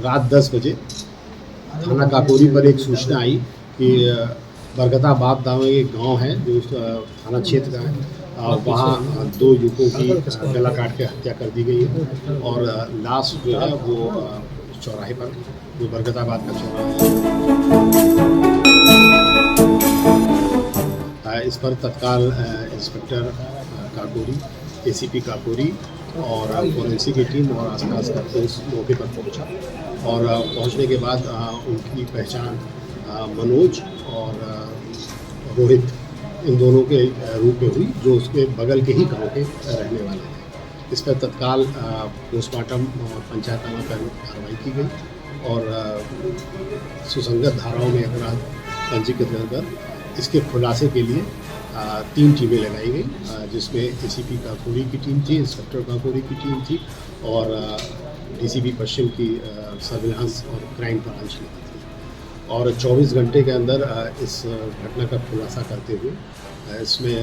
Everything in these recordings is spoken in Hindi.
रात 10 बजे थाना काकोरी पर एक सूचना आई कि बरगदाबाद नामक एक गांव है जो थाना क्षेत्र का है। वहाँ दो युवकों की गला काट के हत्या कर दी गई है और लाश जो है वो चौराहे पर, जो बरगदाबाद का चौराहा है, इस पर तत्काल इंस्पेक्टर काकोरी, एसीपी काकोरी और फोरेंसिक की टीम और आसपास का पुलिस मौके पर पहुंचा और पहुंचने के बाद उनकी पहचान मनोज और रोहित इन दोनों के रूप में हुई, जो उसके बगल के ही गांव के रहने वाले हैं। इस पर तत्काल पोस्टमार्टम और पंचायतनामा पर कार्रवाई की गई और सुसंगत धाराओं में अपराध पंजीकृत कर इसके खुलासे के लिए 3 टीमें लगाई गई, जिसमें एसीपी काकोरी की टीम थी, इंस्पेक्टर काकोरी की टीम थी और डीसीपी पश्चिम की सर्विलांस और क्राइम ब्रांच की थी। और 24 घंटे के अंदर इस घटना का खुलासा करते हुए इसमें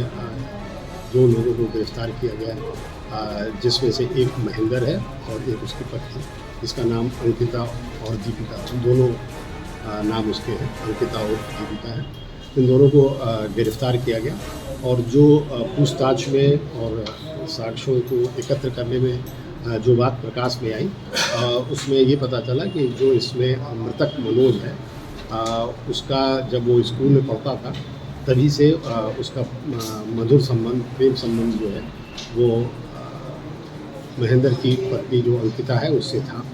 2 लोगों को गिरफ्तार किया गया है, जिसमें से एक महेंद्र है और एक उसकी पत्नी, जिसका नाम अंकिता और दीपिका, दोनों नाम उसके हैं, अंकिता और दीपिका है। इन दोनों को गिरफ्तार किया गया और जो पूछताछ में और साक्ष्यों को एकत्र करने में जो बात प्रकाश में आई, उसमें ये पता चला कि जो इसमें मृतक मनोज है, उसका जब वो स्कूल में पढ़ता था तभी से उसका मधुर संबंध, प्रेम संबंध जो है वो महेंद्र की पत्नी जो अंकिता है उससे था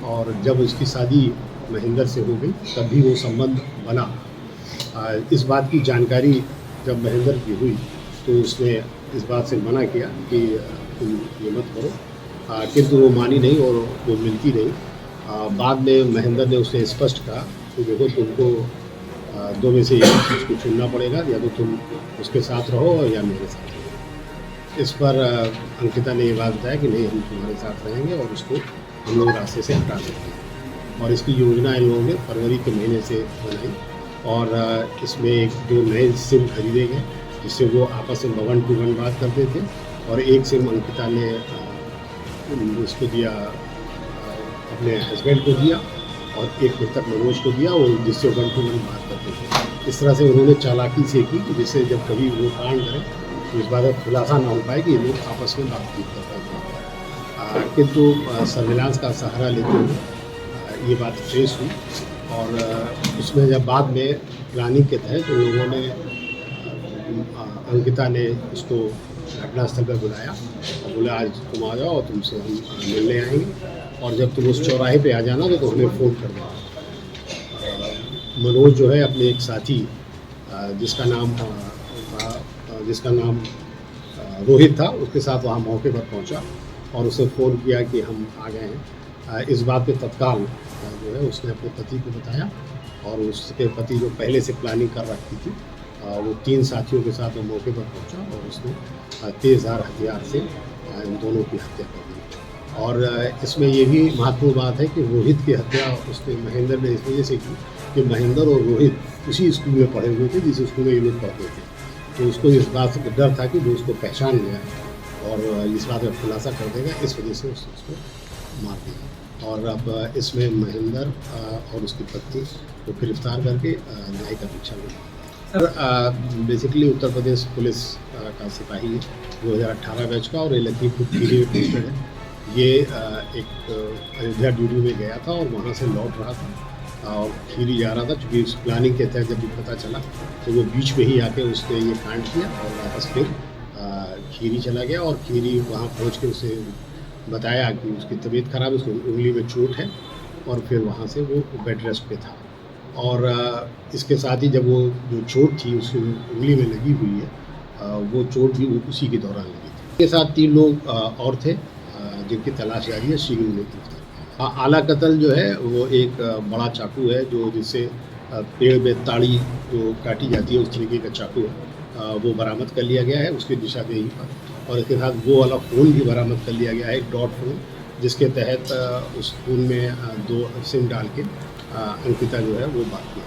और जब उसकी शादी महेंद्र से हो गई तब भी वो संबंध बना। इस बात की जानकारी जब महेंद्र की हुई तो उसने इस बात से मना किया कि तुम ये मत करो, किंतु वो मानी नहीं और वो मिलती नहीं। बाद में महेंद्र ने उसे स्पष्ट कहा कि देखो, तुमको 2 में से एक चीज़ को चुनना पड़ेगा, या तो तुम उसके साथ रहो या मेरे साथ रहो। इस पर अंकिता ने ये बात बताया कि नहीं, हम तुम्हारे साथ रहेंगे और उसको हम लोग रास्ते से हटा सकते हैं। और इसकी योजना इन लोगों ने फरवरी के महीने से बनाई और इसमें 1-2 नए सिम खरीदे गए, जिससे वो आपस में 1 to 1 बात करते थे और एक सिम अंकिता ने उसको दिया, अपने हस्बैंड को दिया और एक मृतक मनोज को दिया, और जिससे 1 to 1 बात करते थे। इस तरह से उन्होंने चालाकी से की, जिससे जब कभी वो कांड करें तो इस बात का खुलासा ना हो पाए कि ये लोग आपस में बातचीत कर रहे थे। किंतु सर्विलांस का सहारा लेते हुए ये बात ट्रेस हुई और उसमें जब बाद में प्लानिंग के तहत उन लोगों ने, अंकिता ने उसको घटनास्थल पर बुलाया और बोला आज तुम आ जाओ और तुमसे हम मिलने आएंगे, और जब तुम उस चौराहे पे आ जाना तो हमें फ़ोन कर देना। मनोज जो है अपने एक साथी जिसका नाम रोहित था, उसके साथ वहाँ मौके पर पहुँचा और उसे फ़ोन किया कि हम आ गए हैं। इस बात पे तत्काल जो है उसने अपने पति को बताया और उसके पति जो पहले से प्लानिंग कर रखी थी, वो 3 साथियों के साथ वो मौके पर पहुंचा और उसने तेज़धार हथियार से इन दोनों की हत्या कर दी। और इसमें ये भी महत्वपूर्ण बात है कि रोहित की हत्या उसने महेंद्र ने इस वजह से की कि महेंद्र और रोहित उसी स्कूल में पढ़े हुए थे जिस स्कूल में ये लोग पढ़ते थे, तो उसको इस बात से डर था कि वो उसको पहचान गया और इस बात का खुलासा कर देगा, इस वजह से उसको मार दिया। और अब इसमें महेंद्र और उसकी पत्नी को गिरफ्तार करके न्यायिक परीक्षा में sir basically Uttar Pradesh police का सिपाही है, 2018 बैच का, और ये लखीमपुर खीरी में पोस्टेड है। ये एक अयोध्या ड्यूटी में गया था और वहाँ से लौट रहा था और खीरी जा रहा था, चूँकि इस प्लानिंग के तहत जब भी पता चला तो वो बीच में ही आके उसने ये कांड किया और वापस फिर खीरी चला गया और खीरी वहाँ पहुँच के उसे बताया कि उसकी तबीयत खराब है, उसको उंगली में चोट है, और फिर वहाँ से वो बेड रेस्ट पे था। और इसके साथ ही जब वो जो चोट थी उसकी उंगली में लगी हुई है, वो चोट भी उसी के दौरान लगी थी। इसके साथ 3 लोग और थे जिनकी तलाश जारी है, शीघ्र उन्हें गिरफ्तार। आला कत्ल जो है वो एक बड़ा चाकू है, जो जिससे पेड़ में ताड़ी जो काटी जाती है उस तरीके का चाकू है, वो बरामद कर लिया गया है उसकी निशानदेही पर। और इसके साथ वो वाला फ़ोन भी बरामद कर लिया गया है, एक डॉट फ़ोन, जिसके तहत उस फ़ोन में 2 सिम डाल के अंकिता जो है वो बात की।